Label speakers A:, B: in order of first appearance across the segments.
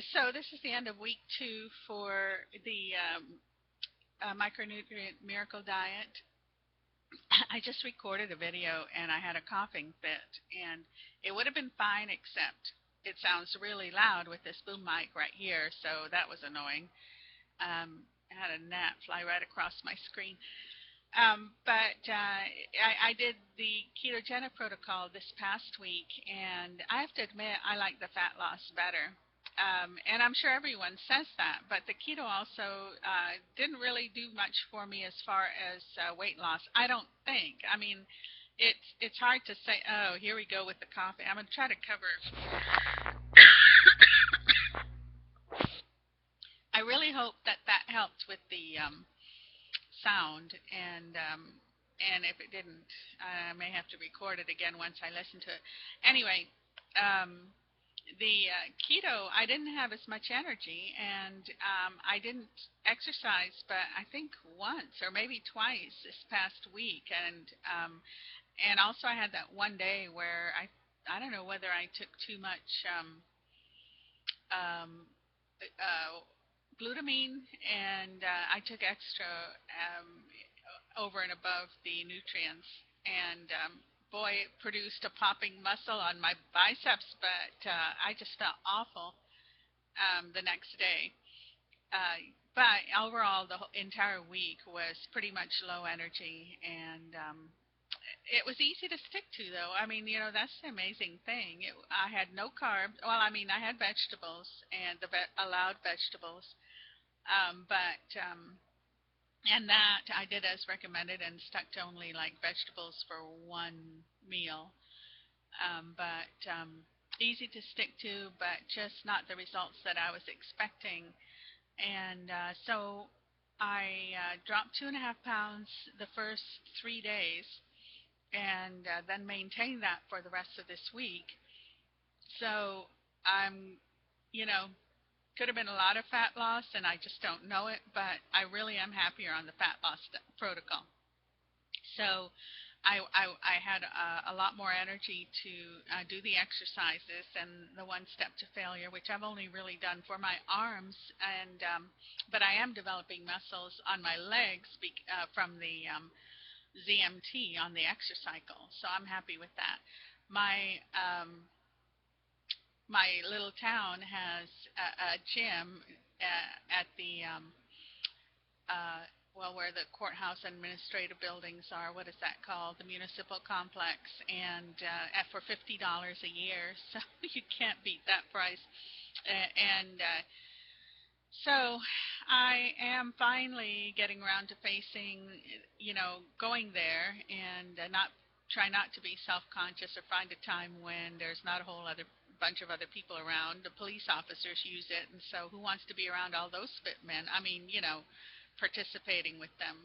A: So this is the end of week 2 for the micronutrient miracle diet. I just recorded a video and I had a coughing fit, and it would have been fine except it sounds really loud with this boom mic right here, so that was annoying. I had a gnat fly right across my screen. But I did the ketogenic protocol this past week, and I have to admit I like the fat loss better. And I'm sure everyone says that, but the keto also didn't really do much for me as far as weight loss. I don't think. I mean, it's hard to say. Oh, here we go with the coffee. I'm gonna try to cover. I really hope that that helped with the sound, and if it didn't, I may have to record it again once I listen to it. Anyway, um, the keto, I didn't have as much energy, and I didn't exercise, but I think once or maybe twice this past week, and also I had that one day where I don't know whether I took too much um, uh, glutamine, and I took extra over and above the nutrients, and boy, it produced a popping muscle on my biceps, but I just felt awful the next day. But overall, the entire week was pretty much low energy, and it was easy to stick to, though. I mean, that's the amazing thing. I had no carbs. Well, I mean, I had vegetables and the allowed vegetables, but and that I did as recommended and stuck to only like vegetables for one meal. But easy to stick to, but just not the results that I was expecting. And so I dropped 2.5 pounds the first 3 days, and then maintained that for the rest of this week. So I'm, you know, could have been a lot of fat loss, and I just don't know it, but I really am happier on the fat loss protocol. So I had a lot more energy to do the exercises and the one step to failure, which I've only really done for my arms, and but I am developing muscles on my legs from the ZMT on the exercycle. So I'm happy with that. My my little town has a gym at the well, where the courthouse administrative buildings are. What is that called? The municipal complex, and for $50 a year, so you can't beat that price. And so I am finally getting around to facing, going there, and not try not to be self-conscious or find a time when there's not a whole other bunch of other people around. The police officers use it, and so who wants to be around all those fit men? I mean, participating with them.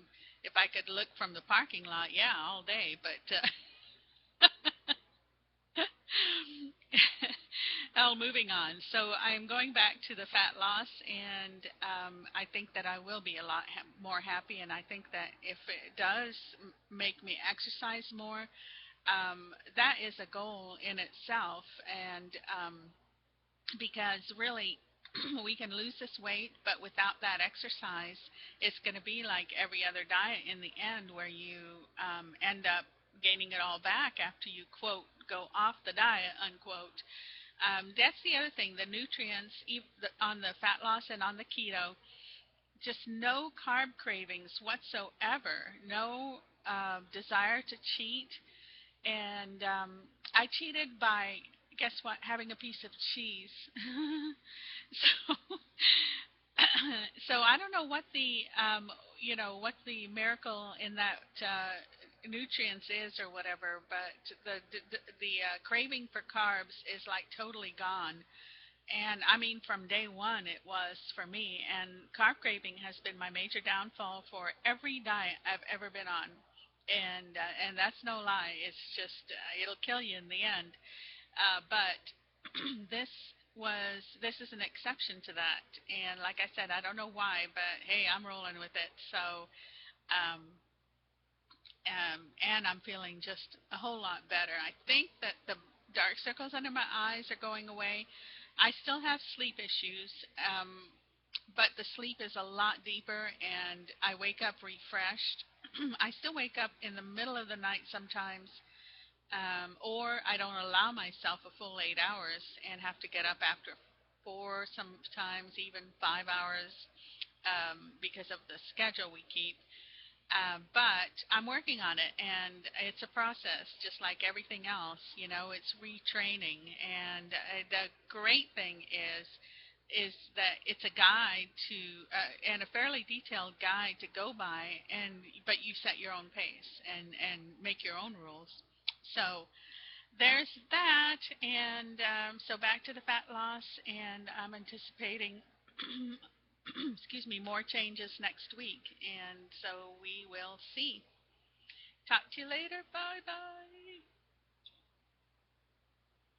A: If I could look from the parking lot, yeah, all day, but well, moving on. So I'm going back to the fat loss, and I think that I will be a lot more happy. And I think that if it does make me exercise more, that is a goal in itself. And because really, we can lose this weight, but without that exercise, it's going to be like every other diet in the end, where you end up gaining it all back after you, quote, go off the diet, unquote. That's the other thing. The nutrients on the fat loss and on the keto, just no carb cravings whatsoever. No desire to cheat. And I cheated by, guess what, having a piece of cheese. so, so I don't know what what the miracle in that nutrients is or whatever, but the craving for carbs is like totally gone. And I mean, from day one, it was for me. And carb craving has been my major downfall for every diet I've ever been on. And that's no lie. It's just it'll kill you in the end. But this this is an exception to that. And like I said, I don't know why, but hey, I'm rolling with it. So um, and I'm feeling just a whole lot better. I think that the dark circles under my eyes are going away. I still have sleep issues, but the sleep is a lot deeper, and I wake up refreshed. I still wake up in the middle of the night sometimes, or I don't allow myself a full 8 hours and have to get up after 4, sometimes even 5 hours, because of the schedule we keep. But I'm working on it, and it's a process, just like everything else. It's retraining, and the great thing is that it's a guide to and a fairly detailed guide to go by, but you set your own pace and make your own rules. So there's that, and so back to the fat loss, and I'm anticipating excuse me, more changes next week, and so we will see. Talk to you later. Bye bye.